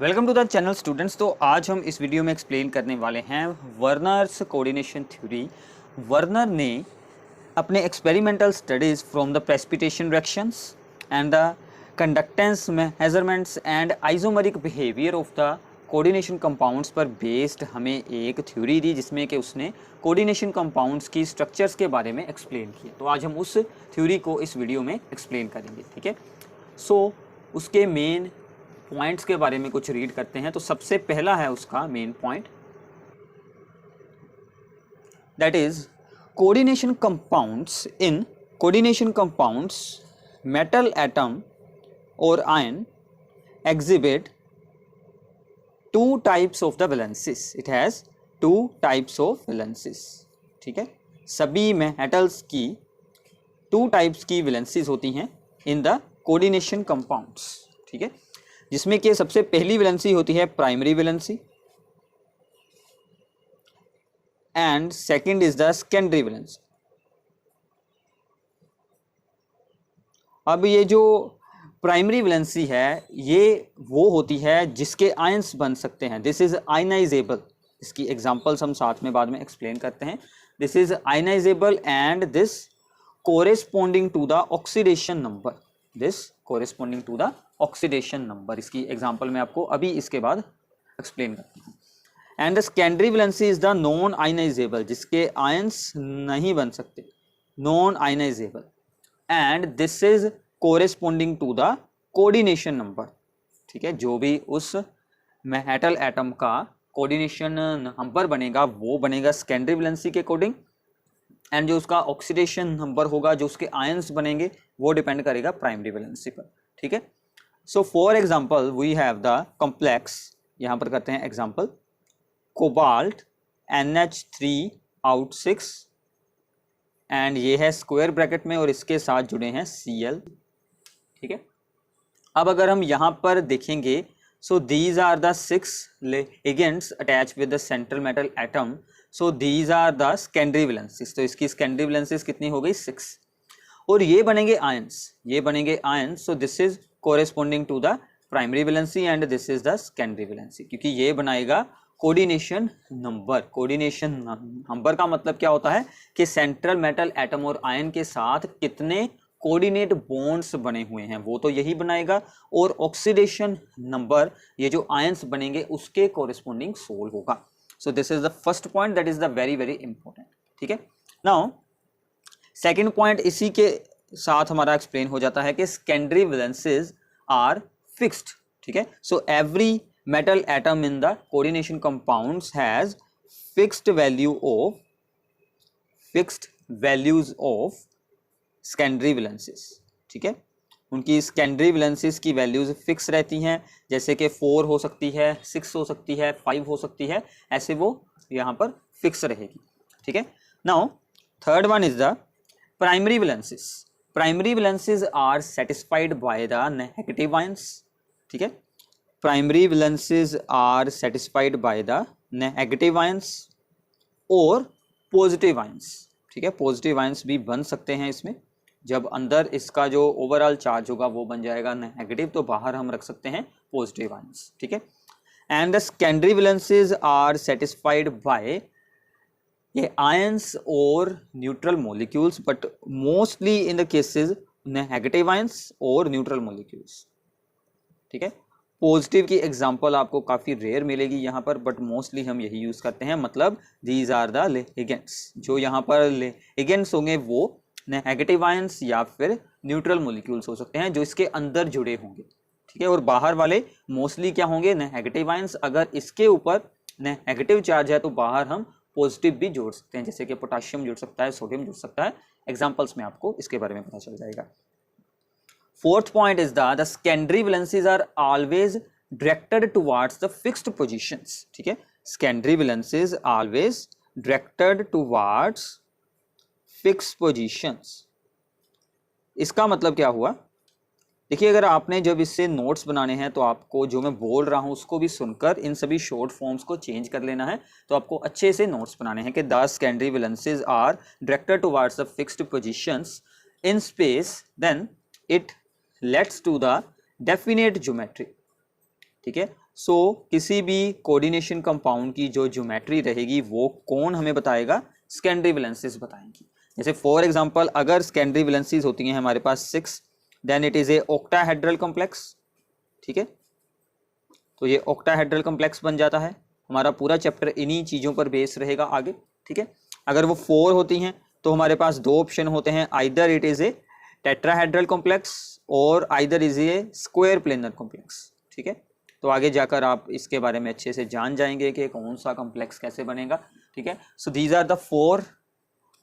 Welcome to the channel students. तो आज हम इस वीडियो में एक्सप्लेन करने वाले हैं वर्नर्स कोऑर्डिनेशन थ्योरी। वर्नर ने अपने experimental studies from the precipitation reactions and the conductance measurements and isomeric behaviour of the coordination compounds पर बेस्ड हमें एक थ्योरी दी, जिसमें कि उसने कोऑर्डिनेशन कंपाउंड्स की स्ट्रक्चर्स के बारे में एक्सप्लेन किया। तो आज हम उस थ्योरी को इस वीडियो में एक्सप्लेन करेंगे, ठीक है। सो उसके मेन पॉइंट्स के बारे में कुछ रीड करते हैं। तो सबसे पहला है उसका main point, that is coordination compounds metal atom और ion exhibit two types of the valencies. It has two types of valencies, ठीक है। सभी मेटल्स की टू टाइप्स की वैलेंसीज होती हैं इन द कोऑर्डिनेशन कंपाउंड्स, ठीक है। जिसमें कि सबसे पहली वैलेंसी होती है primary valency and second is the secondary valency. अब ये जो प्राइमरी वैलेंसी है ये वो होती है जिसके आयंस बन सकते हैं। This is ionizable. इसकी एग्जांपल्स हम साथ में बाद में एक्सप्लेन करते हैं। This is ionizable and this corresponding to the oxidation number. This corresponding to the oxidation number. इसकी एग्जांपल मैं आपको अभी इसके बाद एक्सप्लेन करता हूँ। And the secondary valency is the non ionizable, जिसके आयंस नहीं बन सकते, non ionizable, and this is corresponding to the coordination number, ठीक है। जो भी उस मेटल एटम का कोऑर्डिनेशन नंबर बनेगा वो बनेगा सेकेंडरी वैलेंसी के अकॉर्डिंग, एंड जो उसका ऑक्सीडेशन नंबर होगा, जो उसके आयंस बनेंगे, वो डिपेंड करेगा प्राइमरी वैलेंसी पर, ठीक है। So for example we have the complex, यहाँ पर करते हैं एग्जांपल, कोबाल्ट NH3 एंड ये है स्क्वायर ब्रैकेट में और इसके साथ जुड़े हैं Cl, ठीक है। अब अगर हम यहाँ पर देखेंगे, so these are the 6 ligands attach with the central metal atom, so these are the secondary valencies. तो इसकी सेकेंडरी वैलेंसीज कितनी हो गई? 6। और ये बनेंगे ions, so this is corresponding to the primary valency and this is the secondary valency, क्योंकि ये बनाएगा कोऑर्डिनेशन नंबर। कोऑर्डिनेशन नंबर का मतलब क्या होता है कि सेंट्रल मेटल एटम और आयन के साथ कितने कोऑर्डिनेट बॉन्ड्स बने हुए हैं, वो तो यही बनाएगा। और ऑक्सीडेशन नंबर, ये जो आयंस बनेंगे उसके कोरेस्पोंडिंग सोल होगा। सो this is the first point, that is the very very important, ठीक है। नाउ सेकेंड पॉइंट इसी के साथ हमारा एक्सप्लेन हो जाता है कि सेकेंडरी वैलेंसीज आर फिक्स्ड, ठीक है। So every metal atom in the coordination compounds has fixed values of secondary valencies, ठीक है। उनकी सेकेंडरी वैलेंसीज की वैल्यूज फिक्स रहती हैं, जैसे कि 4 हो सकती है, 6 हो सकती है, 5 हो सकती है, ऐसे वो यहाँ पर फिक्स रहेगी, ठीक है। Now third one is the primary valencies. Primary valencies are satisfied by the negative ions, ठीक है। Primary valencies are satisfied by the negative ions और पॉजिटिव आयंस, ठीक है। पॉजिटिव आयंस भी बन सकते हैं इसमें, जब अंदर इसका जो ओवरऑल चार्ज होगा वो बन जाएगा नेगेटिव, तो बाहर हम रख सकते हैं पॉजिटिव आयंस, ठीक है। And the secondary valencies are satisfied by ये आयंस और neutral molecules, but mostly in the cases negative ions और न्यूट्रल मॉलिक्यूल्स, ठीक है। पॉजिटिव की एग्जांपल आपको काफ़ी रेयर मिलेगी यहाँ पर, बट मोस्टली हम यही यूज़ करते हैं। मतलब दीज आर द लिगेंड्स, जो यहाँ पर लिगेंड्स होंगे वो नेगेटिव आयंस या फिर न्यूट्रल मॉलिक्यूल्स हो सकते हैं जो इसके अंदर जुड़े होंगे, ठीक है। और बाहर वाले मोस्टली क्या होंगे? Negative ions. अगर इसके ऊपर नेगेटिव चार्ज है तो बाहर हम पॉजिटिव भी जोड़ सकते हैं, जैसे कि पोटाशियम जुड़ सकता है, सोडियम जुड़ सकता है। एग्जाम्पल्स में आपको इसके बारे में पता चल जाएगा। Fourth point is the secondary valencies are always directed towards the fixed positions, ठीक है। secondary valencies always directed towards fixed positions। इसका मतलब क्या हुआ? देखिए, अगर आपने जब इससे नोट्स बनाने हैं तो आपको जो मैं बोल रहा हूं उसको भी सुनकर इन सभी शॉर्ट फॉर्म्स को चेंज कर लेना है। तो आपको अच्छे से नोट्स बनाने हैं कि the secondary valencies are directed towards the fixed positions in space, then it lets to the definite geometry, ठीक है। सो किसी भी कोऑर्डिनेशन कंपाउंड की जो ज्योमेट्री रहेगी वो कौन हमें बताएगा, सेकेंडरी वैलेंसीज बताएंगी। जैसे फॉर एग्जांपल अगर सेकेंडरी वैलेंसीज होती हैं हमारे पास 6, then it is a octahedral complex. ठीक है, तो ये ऑक्टाहेड्रल कॉम्प्लेक्स बन जाता है। हमारा पूरा चैप्टर इन्हीं चीज़ों पर बेस रहेगा आगे। ठीक है, अगर वो 4 होती हैं तो हमारे पास 2 ऑप्शन होते हैं, either it is a tetrahedral complex और either is a square planar complex. ठीक है, तो आगे जाकर आप इसके बारे में अच्छे से जान जाएंगे कि कौन सा कॉम्प्लेक्स कैसे बनेगा। ठीक है, so these are the 4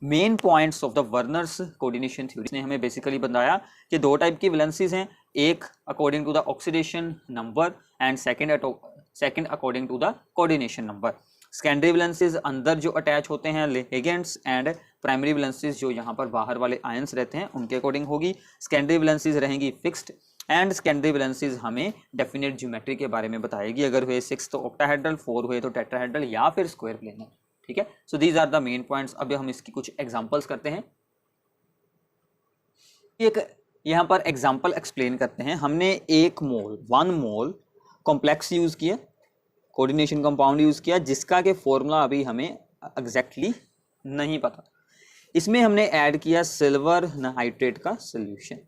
main points of the Werner's coordination theory ने हमें बेसिकली बताया कि 2 टाइप की वैलेंसीज हैं, एक according to the oxidation number and second according to the coordination number. Secondary valencies अंदर जो अटैच होते हैं लिगेंड्स एंड प्राइमरी वैलेंसीज जो यहाँ पर बाहर वाले आयंस रहते हैं उनके अकॉर्डिंग होगी। सेकेंडरी वैलेंसीज रहेंगी फिक्स्ड एंड सेकेंडरी वैलेंसीज हमें डेफिनेट ज्योमेट्री के बारे में बताएगी। अगर हुए 6 तो ऑक्टाहेड्रल, 4 हुए तो टेट्राहेड्रल या फिर स्क्वायर प्लेनर। ठीक है, so these are the main points. अब हम इसकी कुछ एग्जांपल्स करते हैं। एक यहाँ पर एग्जांपल एक्सप्लेन करते हैं। हमने 1 मोल कॉम्प्लेक्स यूज किया, कोऑर्डिनेशन कंपाउंड यूज किया, जिसका के फॉर्मूला अभी हमें एग्जैक्टली नहीं पता। इसमें हमने ऐड किया सिल्वर नाइट्रेट का सोल्यूशन।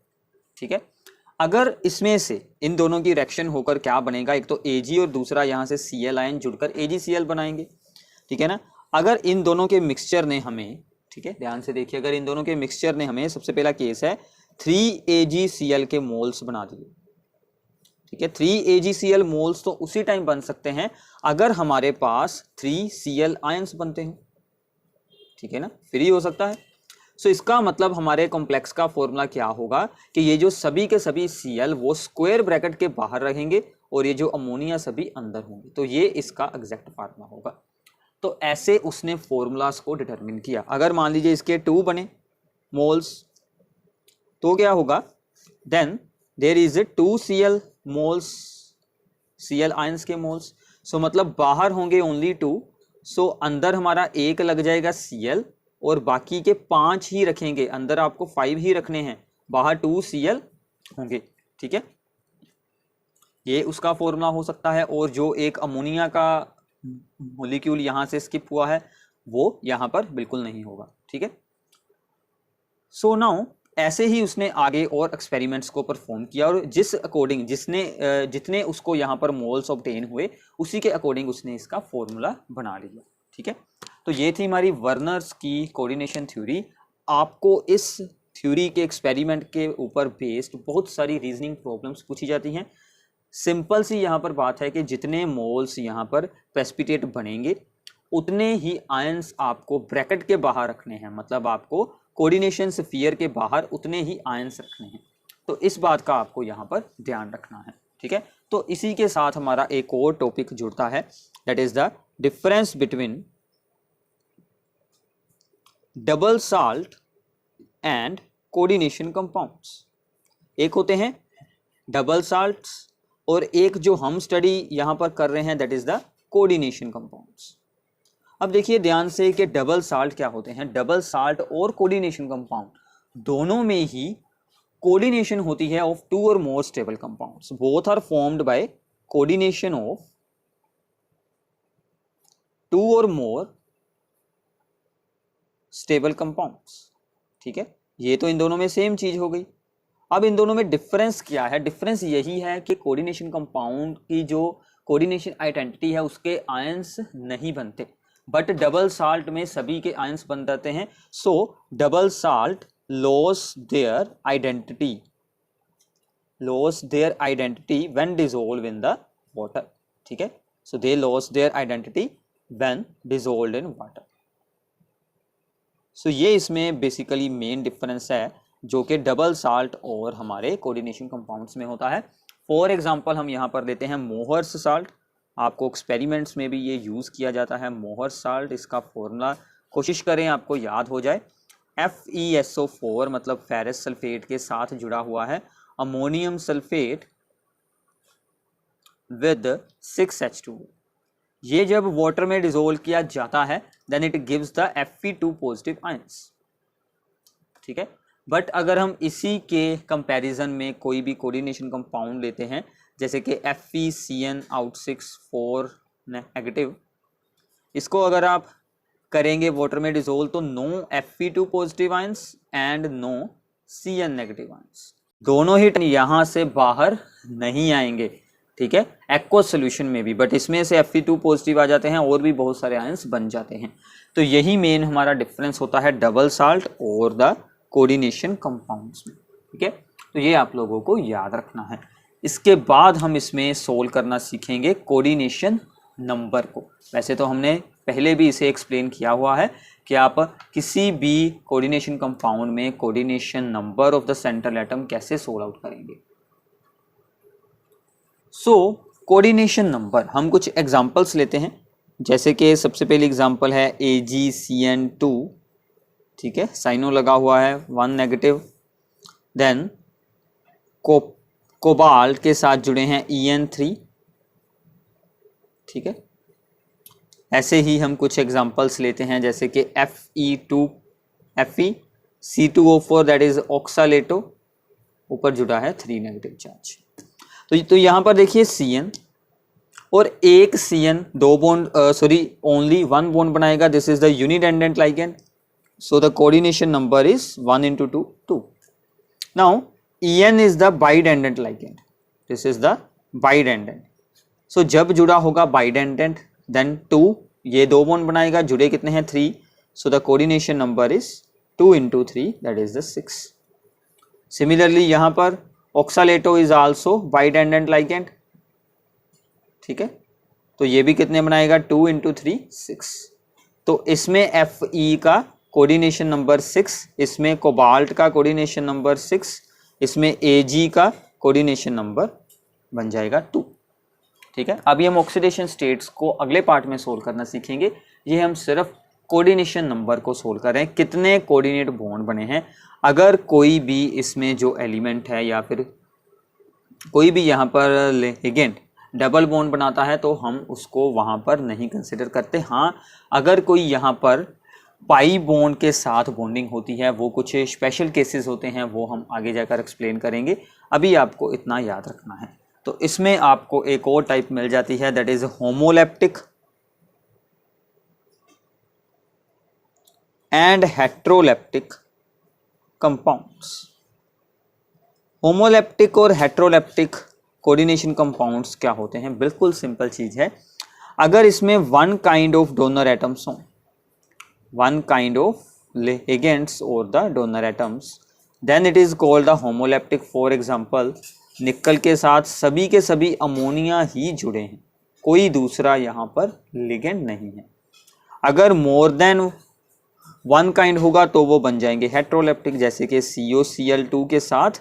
ठीक है, अगर इसमें से इन दोनों की रिएक्शन होकर क्या बनेगा, एक तो Ag और दूसरा यहाँ से Cl आयन जुड़कर AgCl बनाएंगे। ठीक है ना, अगर इन दोनों के मिक्सचर ने हमें, ठीक है ध्यान से देखिए, अगर इन दोनों के मिक्सचर ने हमें, सबसे पहला केस है 3AgCl के मोल्स बना दिए। ठीक है, 3AgCl मोल्स तो उसी टाइम बन सकते हैं अगर हमारे पास 3Cl आयंस बनते हैं। ठीक है ना, फ्री हो सकता है। सो इसका मतलब हमारे कॉम्प्लेक्स का फॉर्मूला क्या होगा कि ये जो सभी के सभी Cl वो स्क्वायर ब्रैकेट के बाहर रहेंगे और ये जो अमोनिया सभी अंदर होंगे। तो ये इसका एग्जैक्ट फार्मूला होगा। तो ऐसे उसने फॉर्मूलास को डिटरमिन किया। अगर मान लीजिए इसके 2 बने मोल्स तो क्या होगा, then there is a 2Cl moles, Cl ions के मोल्स। सो मतलब बाहर होंगे ओनली 2, सो अंदर हमारा 1 लग जाएगा Cl और बाकी के 5 ही रखेंगे। अंदर आपको 5 ही रखने हैं, बाहर 2Cl होंगे। ठीक है, ये उसका फॉर्मूला हो सकता है। और जो एक अमोनिया का मॉलिक्यूल यहाँ से स्किप हुआ है वो यहाँ पर बिल्कुल नहीं होगा। ठीक है, सो नाउ ऐसे ही उसने आगे और एक्सपेरिमेंट्स को परफॉर्म किया और जिस अकॉर्डिंग जितने उसको यहाँ पर मोल्स ऑब्टेन हुए उसी के अकॉर्डिंग उसने इसका फॉर्मूला बना लिया। ठीक है, तो ये थी हमारी वर्नर्स की कोऑर्डिनेशन थ्योरी। आपको इस थ्योरी के एक्सपेरिमेंट के ऊपर बेस्ड बहुत सारी रीजनिंग प्रॉब्लम्स पूछी जाती हैं। सिंपल सी यहाँ पर बात है कि जितने मोल्स यहाँ पर प्रेसिपिटेट बनेंगे उतने ही आयंस आपको ब्रैकेट के बाहर रखने हैं, मतलब आपको कोऑर्डिनेशन स्फीयर के बाहर उतने ही आयंस रखने हैं। तो इस बात का आपको यहाँ पर ध्यान रखना है। ठीक है, तो इसी के साथ हमारा एक और टॉपिक जुड़ता है, that is the difference between double salt and coordination compounds. एक होते हैं डबल साल्ट्स और एक जो हम स्टडी यहां पर कर रहे हैं that is the coordination compounds. अब देखिए ध्यान से कि डबल साल्ट क्या होते हैं। डबल साल्ट और कोऑर्डिनेशन कंपाउंड दोनों में ही कोऑर्डिनेशन होती है ऑफ 2 और more stable compounds. Both are formed by coordination of 2 और मोर स्टेबल कंपाउंड्स। ठीक है, ये तो इन दोनों में सेम चीज हो गई। अब इन दोनों में डिफरेंस क्या है? डिफरेंस यही है कि कोऑर्डिनेशन कंपाउंड की जो कोऑर्डिनेशन आइडेंटिटी है उसके आयंस नहीं बनते, बट डबल साल्ट में सभी के आयंस बन जाते हैं। So double salt loss their identity when dissolve in the water. ठीक है, so they loss their identity when dissolved in water. So ये इसमें बेसिकली मेन डिफरेंस है जो कि डबल साल्ट और हमारे कोऑर्डिनेशन कंपाउंड्स में होता है। फॉर एग्जांपल हम यहाँ पर लेते हैं मोहर्स साल्ट। आपको एक्सपेरिमेंट्स में भी ये यूज़ किया जाता है मोहर्स साल्ट। इसका फॉर्मूला कोशिश करें आपको याद हो जाए। FeSO4 मतलब फेरस सल्फेट के साथ जुड़ा हुआ है अमोनियम सल्फेट विद 6H2। ये जब वाटर में डिसॉल्व किया जाता है then it gives the Fe2 positive ions. ठीक है, बट अगर हम इसी के कंपैरिजन में कोई भी कोऑर्डिनेशन कंपाउंड लेते हैं जैसे कि FeCN out6 4 नेगेटिव, इसको अगर आप करेंगे वाटर में डिसोल्व तो no Fe2 positive ions and no Cn negative ions, दोनों ही यहां से बाहर नहीं आएंगे, ठीक है, एक्वस सोल्यूशन में भी, बट इसमें से Fe2 पॉजिटिव आ जाते हैं और भी बहुत सारे आयंस बन जाते हैं। तो यही मेन हमारा डिफरेंस होता है डबल साल्ट और द कोऑर्डिनेशन कंपाउंड्स में, ठीक है। तो ये आप लोगों को याद रखना है। इसके बाद हम इसमें सोल्व करना सीखेंगे कोऑर्डिनेशन नंबर को। वैसे तो हमने पहले भी इसे एक्सप्लेन किया हुआ है कि आप किसी भी कोऑर्डिनेशन कंपाउंड में coordination number of the central atom कैसे सोल्व आउट करेंगे। सो कोऑर्डिनेशन नंबर, हम कुछ एग्जांपल्स लेते हैं, जैसे कि सबसे पहली एग्जांपल है AgCN2, ठीक है, साइनो लगा हुआ है 1 नेगेटिव, देन कोबाल्ट के साथ जुड़े हैं EN3, ठीक है। ऐसे ही हम कुछ एग्जांपल्स लेते हैं, जैसे कि FeC2O4 दैट इज ऑक्सालेटो, ऊपर जुड़ा है 3 नेगेटिव चार्ज। तो यहाँ पर देखिए Cn और एक Cn दो बॉन्ड ओनली 1 बॉन्ड बनाएगा, this is the unidentate ligand, so the coordination number is 1 × 2 2। Now En is the bidentate ligand, this is the bidentate, so जब जुड़ा होगा बाइडेंडेंट देन 2, ये 2 बॉन्ड बनाएगा, जुड़े कितने हैं 3, सो the coordination number is 2 × 3 that is the 6। Similarly यहाँ पर ऑक्सालेटो इज आल्सो बाइडेंडेंट लिगैंड, ठीक है, तो ये भी कितने बनाएगा 2 × 3 6। तो इसमें Fe का कोऑर्डिनेशन नंबर 6, इसमें कोबाल्ट का कोऑर्डिनेशन नंबर 6, इसमें Ag का कोऑर्डिनेशन नंबर बन जाएगा 2, ठीक है। अभी हम ऑक्सीडेशन स्टेट्स को अगले पार्ट में सोल्व करना सीखेंगे। ये हम सिर्फ कोऑर्डिनेशन नंबर को सोल्व कर रहे हैं, कितने कोऑर्डिनेट बॉन्ड बने हैं। अगर कोई भी इसमें जो एलिमेंट है या फिर कोई भी यहाँ पर लिगेंड डबल बॉन्ड बनाता है तो हम उसको वहाँ पर नहीं कंसिडर करते। हाँ, अगर कोई यहाँ पर पाई बॉन्ड के साथ बॉन्डिंग होती है, वो कुछ स्पेशल केसेस होते हैं, वो हम आगे जाकर एक्सप्लेन करेंगे। अभी आपको इतना याद रखना है। तो इसमें आपको एक और टाइप मिल जाती है, that is homoleptic and heteroleptic compounds. Homoleptic और हेट्रोलेप्टिक कोऑर्डिनेशन कंपाउंड्स क्या होते हैं? बिल्कुल सिंपल चीज है। अगर इसमें one kind of donor atoms हों, वन काइंड ऑफ लिगेंड्स और the donor atoms, then it is called the homoleptic. For example, nickel के साथ सभी के सभी अमोनिया ही जुड़े हैं, कोई दूसरा यहाँ पर लिगेंड नहीं है। अगर मोर देन वन काइंड होगा तो वो बन जाएंगे हेट्रोलेप्टिक, जैसे कि COCl2 के साथ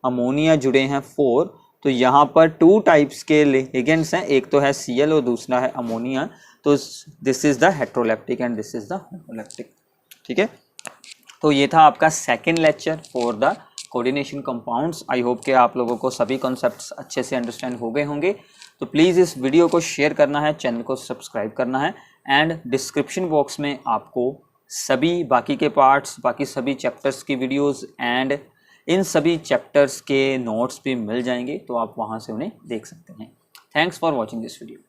अमोनिया जुड़े हैं 4, तो यहाँ पर 2 टाइप्स के लिगेंड्स हैं, एक तो है Cl और दूसरा है अमोनिया, तो this is the heteroleptic and this is the homoleptic, ठीक है। तो ये था आपका second lecture for the coordination compounds. I hope कि आप लोगों को सभी कॉन्सेप्ट्स अच्छे से अंडरस्टैंड हो गए होंगे। तो प्लीज़ इस वीडियो को शेयर करना है, चैनल को सब्सक्राइब करना है, एंड डिस्क्रिप्शन बॉक्स में आपको सभी बाकी के पार्ट्स, बाकी सभी चैप्टर्स की वीडियोस एंड इन सभी चैप्टर्स के नोट्स भी मिल जाएंगे, तो आप वहाँ से उन्हें देख सकते हैं। Thanks for watching this video.